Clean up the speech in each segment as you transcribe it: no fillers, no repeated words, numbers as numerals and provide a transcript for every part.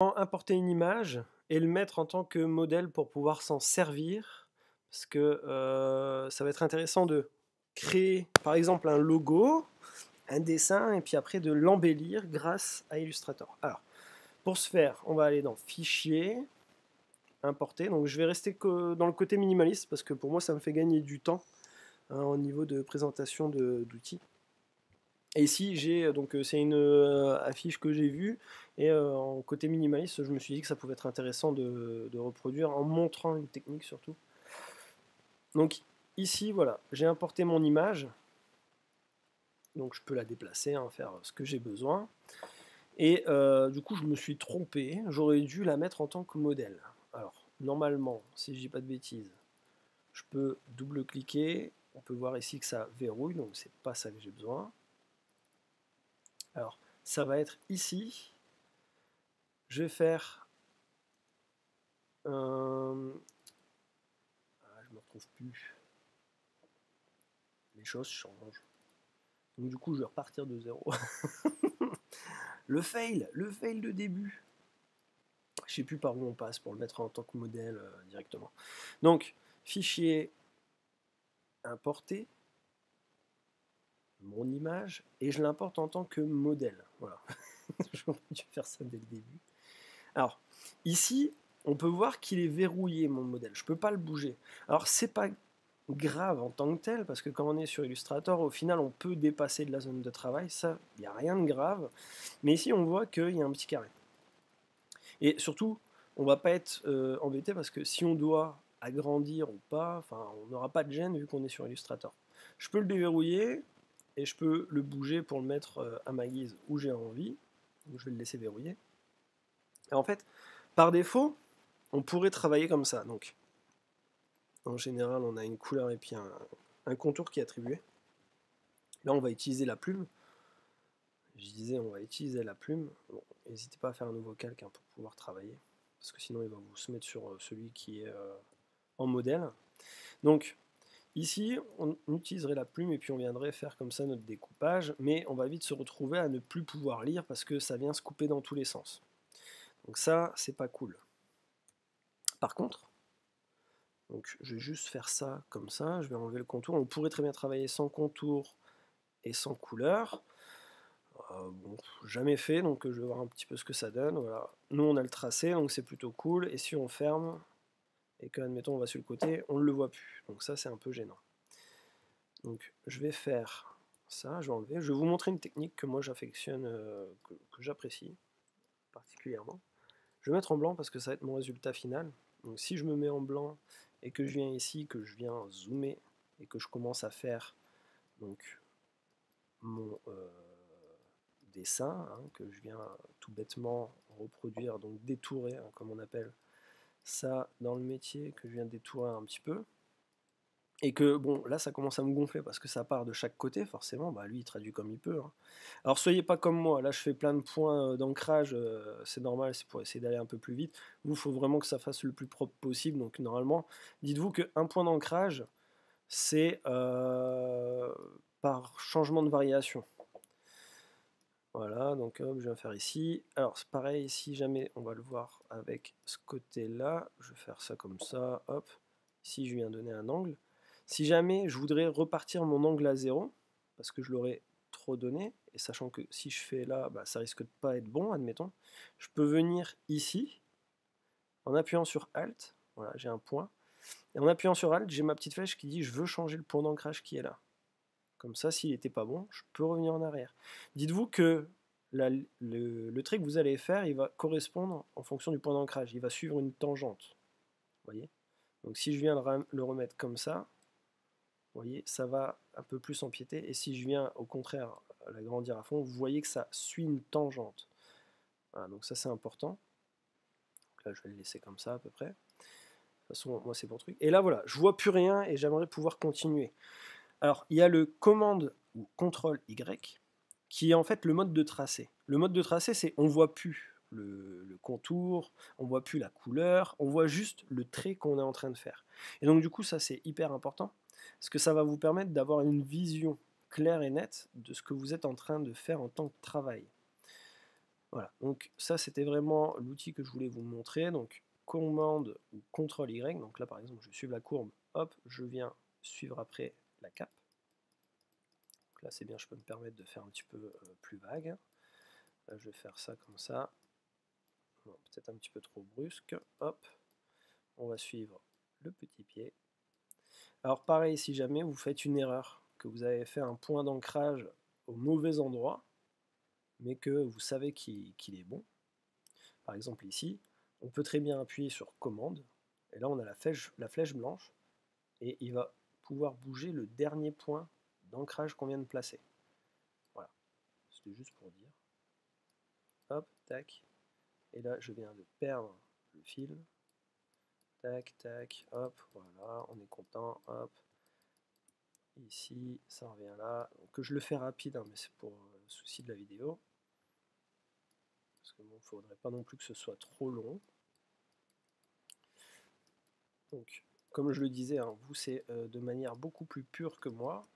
Importer une image et le mettre en tant que modèle pour pouvoir s'en servir, parce que ça va être intéressant de créer par exemple un logo, un dessin, et puis après de l'embellir grâce à Illustrator. Alors, pour ce faire, on va aller dans Fichier, Importer. Donc je vais rester que dans le côté minimaliste, parce que pour moi ça me fait gagner du temps au niveau de présentation d'outils. Et ici, j'ai donc c'est une affiche que j'ai vue, et en côté minimaliste, je me suis dit que ça pouvait être intéressant de reproduire en montrant une technique surtout. Donc ici, voilà, j'ai importé mon image, donc je peux la déplacer, faire ce que j'ai besoin. Et du coup, je me suis trompé, j'aurais dû la mettre en tant que modèle. Alors, normalement, si je dis pas de bêtises, je peux double-cliquer, on peut voir ici que ça verrouille, donc c'est pas ça que j'ai besoin. Alors, ça va être ici. Je vais faire je me retrouve plus. Les choses changent. Donc du coup, je vais repartir de zéro. le fail de début. Je sais plus par où on passe pour le mettre en tant que modèle directement. Donc, fichier, importer mon image, et je l'importe en tant que modèle. Voilà. J'aurais dû faire ça dès le début. Alors, ici, on peut voir qu'il est verrouillé, mon modèle. Je ne peux pas le bouger. Alors, c'est pas grave en tant que tel, parce que quand on est sur Illustrator, au final, on peut dépasser de la zone de travail. Ça, il n'y a rien de grave. Mais ici, on voit qu'il y a un petit carré. Et surtout, on ne va pas être embêté, parce que si on doit agrandir ou pas, on n'aura pas de gêne vu qu'on est sur Illustrator. Je peux le déverrouiller, et je peux le bouger pour le mettre à ma guise où j'ai envie. Donc, je vais le laisser verrouiller. Et en fait, par défaut, on pourrait travailler comme ça. Donc, en général, on a une couleur et puis un contour qui est attribué. Là, on va utiliser la plume. Je disais, on va utiliser la plume. Bon, n'hésitez pas à faire un nouveau calque pour pouvoir travailler, parce que sinon, il va vous se mettre sur celui qui est en modèle. Donc, ici, on utiliserait la plume et puis on viendrait faire comme ça notre découpage, mais on va vite se retrouver à ne plus pouvoir lire parce que ça vient se couper dans tous les sens. Donc ça, c'est pas cool. Par contre, donc je vais juste faire ça comme ça, je vais enlever le contour. On pourrait très bien travailler sans contour et sans couleur. Bon, jamais fait, donc je vais voir un petit peu ce que ça donne. Voilà. Nous on a le tracé, donc c'est plutôt cool. Et si on ferme, et que admettons on va sur le côté, on ne le voit plus. Donc ça c'est un peu gênant. Donc je vais faire ça, je vais enlever. Je vais vous montrer une technique que moi j'affectionne, que j'apprécie particulièrement. Je vais mettre en blanc parce que ça va être mon résultat final. Donc si je me mets en blanc et que je viens ici, que je viens zoomer et que je commence à faire donc mon dessin, que je viens tout bêtement reproduire, donc détourer, comme on appelle ça dans le métier, que je viens détourer un petit peu, et que bon là ça commence à me gonfler parce que ça part de chaque côté forcément, lui il traduit comme il peut. Alors soyez pas comme moi, là je fais plein de points d'ancrage, c'est normal, c'est pour essayer d'aller un peu plus vite. Vous, il faut vraiment que ça fasse le plus propre possible, donc normalement dites-vous qu'un point d'ancrage c'est par changement de variation. Voilà, donc hop, je vais faire ici. Alors c'est pareil, si jamais on va le voir avec ce côté-là, je vais faire ça comme ça, hop. Ici je viens donner un angle. Si jamais je voudrais repartir mon angle à 0, parce que je l'aurais trop donné, et sachant que si je fais là, ça risque de pas être bon, admettons, je peux venir ici, en appuyant sur Alt, voilà, j'ai un point, et en appuyant sur Alt, j'ai ma petite flèche qui dit je veux changer le point d'ancrage qui est là. Comme ça, s'il n'était pas bon, je peux revenir en arrière. Dites-vous que le trait que vous allez faire, il va correspondre en fonction du point d'ancrage. Il va suivre une tangente. Voyez. Donc si je viens le remettre comme ça, voyez, ça va un peu plus empiéter. Et si je viens au contraire l'agrandir à fond, vous voyez que ça suit une tangente. Voilà, donc ça c'est important. Donc là je vais le laisser comme ça à peu près. De toute façon, moi c'est pour truc. Et là voilà, je vois plus rien et j'aimerais pouvoir continuer. Alors, il y a le commande ou CTRL Y qui est en fait le mode de tracé. Le mode de tracé, c'est on ne voit plus le contour, on ne voit plus la couleur, on voit juste le trait qu'on est en train de faire. Et donc du coup, ça c'est hyper important, parce que ça va vous permettre d'avoir une vision claire et nette de ce que vous êtes en train de faire en tant que travail. Voilà, donc ça c'était vraiment l'outil que je voulais vous montrer. Donc commande ou CTRL Y, donc là par exemple je suive la courbe, hop, je viens suivre après la cape. Donc là c'est bien, je peux me permettre de faire un petit peu plus vague. Là je vais faire ça comme ça. Peut-être un petit peu trop brusque. Hop, on va suivre le petit pied. Alors pareil, si jamais vous faites une erreur, que vous avez fait un point d'ancrage au mauvais endroit, mais que vous savez qu'il est bon, par exemple ici, on peut très bien appuyer sur commande, et là on a la flèche blanche, et il va pouvoir bouger le dernier point d'ancrage qu'on vient de placer. Voilà, c'était juste pour dire. Hop, tac, et là je viens de perdre le fil. Tac, tac, hop, voilà, on est content, hop. Ici, ça revient là. Donc, je le fais rapide, hein, mais c'est pour le souci de la vidéo. Parce que bon, il ne faudrait pas non plus que ce soit trop long. Donc, comme je le disais, hein, vous, c'est de manière beaucoup plus pure que moi.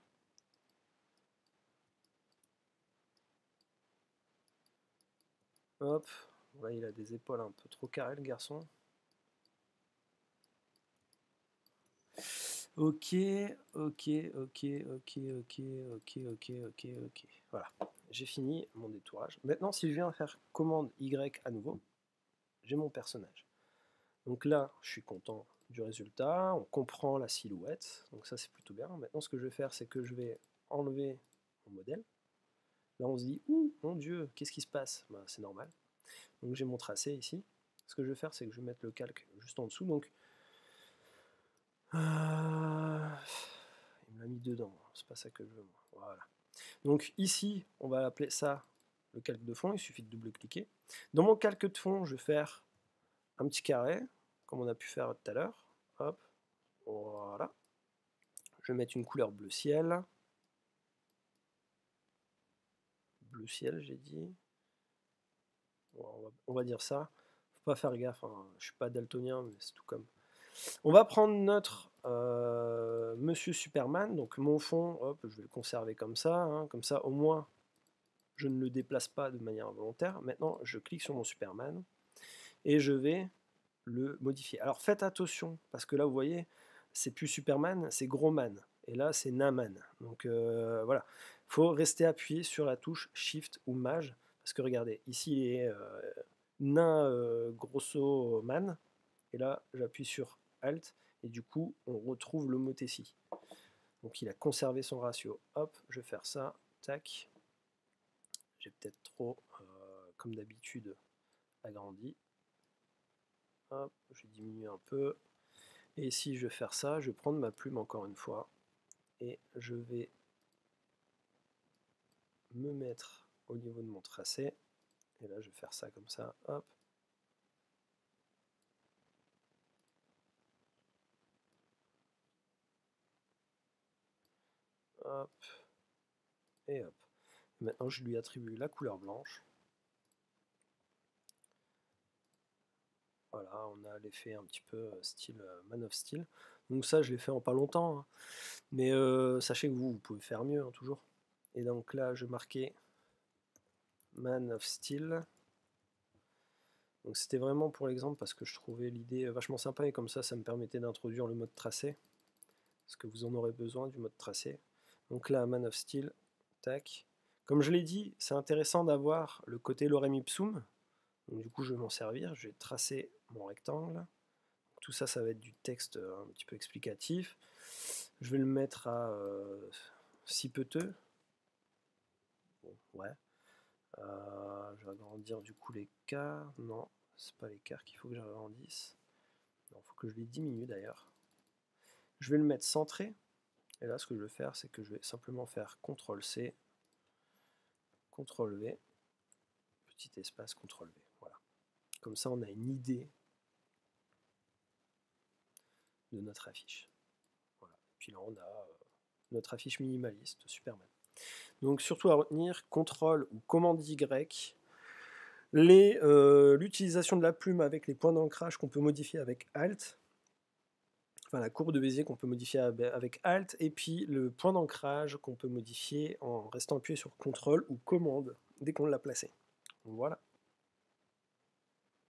Hop, là, il a des épaules un peu trop carrées, le garçon. Ok, ok, ok, ok, ok, ok, ok, ok, ok. Voilà, j'ai fini mon détourage. Maintenant, si je viens faire commande Y à nouveau, j'ai mon personnage. Donc là, je suis content du résultat, on comprend la silhouette, donc ça c'est plutôt bien. Maintenant, ce que je vais faire, c'est que je vais enlever mon modèle. Là, on se dit, ouh, mon Dieu, qu'est-ce qui se passe? Ben, c'est normal. Donc j'ai mon tracé ici. Ce que je vais faire, c'est que je vais mettre le calque juste en dessous. Donc, il me l'a mis dedans, c'est pas ça que je veux, moi. Voilà. Donc ici, on va appeler ça le calque de fond, il suffit de double-cliquer. Dans mon calque de fond, je vais faire un petit carré, comme on a pu faire tout à l'heure. Hop, voilà. Je vais mettre une couleur bleu ciel. Bleu ciel, j'ai dit. Bon, on va dire ça. Faut pas faire gaffe, hein. Je suis pas daltonien, mais c'est tout comme. On va prendre notre Monsieur Superman, donc mon fond, hop, je vais le conserver comme ça, hein. Comme ça au moins je ne le déplace pas de manière volontaire. Maintenant je clique sur mon Superman et je vais le modifier. Alors faites attention, parce que là vous voyez, c'est plus Superman, c'est Gros Man. Et là c'est Naman. Donc voilà, il faut rester appuyé sur la touche Shift ou Maj, parce que regardez, ici il est Nain Grosso Man, et là j'appuie sur Alt, et du coup on retrouve l'homothétie. Donc il a conservé son ratio. Hop, je vais faire ça, tac. J'ai peut-être trop, comme d'habitude, agrandi. Hop, je diminue un peu. Et si je vais faire ça, je vais prendre ma plume encore une fois et je vais me mettre au niveau de mon tracé. Et là, je vais faire ça comme ça. Hop. Hop. Et hop. Maintenant, je lui attribue la couleur blanche. Voilà, on a l'effet un petit peu style Man of Steel. Donc ça, je l'ai fait en pas longtemps. Hein. Mais sachez que vous pouvez faire mieux, hein, toujours. Et donc là, je marquais Man of Steel. Donc c'était vraiment pour l'exemple parce que je trouvais l'idée vachement sympa et comme ça me permettait d'introduire le mode tracé. Parce que vous en aurez besoin du mode tracé. Donc là, Man of Steel, tac. Comme je l'ai dit, c'est intéressant d'avoir le côté lorem ipsum. Donc du coup, je vais m'en servir. Je vais tracer mon rectangle. Tout ça, ça va être du texte un petit peu explicatif. Je vais le mettre à si peteux. Bon, ouais. Je vais agrandir du coup l'écart. Non, c'est pas l'écart qu'il faut que j'agrandisse. Il faut que je les diminue d'ailleurs. Je vais le mettre centré. Et là, ce que je vais faire, c'est que je vais simplement faire CTRL-C, CTRL-V, petit espace, CTRL-V. Voilà. Comme ça, on a une idée de notre affiche. Voilà. Puis là, on a notre affiche minimaliste, Superman. Donc, surtout à retenir, CTRL ou commande Y, l'utilisation de la plume avec les points d'ancrage qu'on peut modifier avec Alt, enfin la courbe de Bézier qu'on peut modifier avec Alt, et puis le point d'ancrage qu'on peut modifier en restant appuyé sur CTRL ou commande dès qu'on l'a placé. Voilà.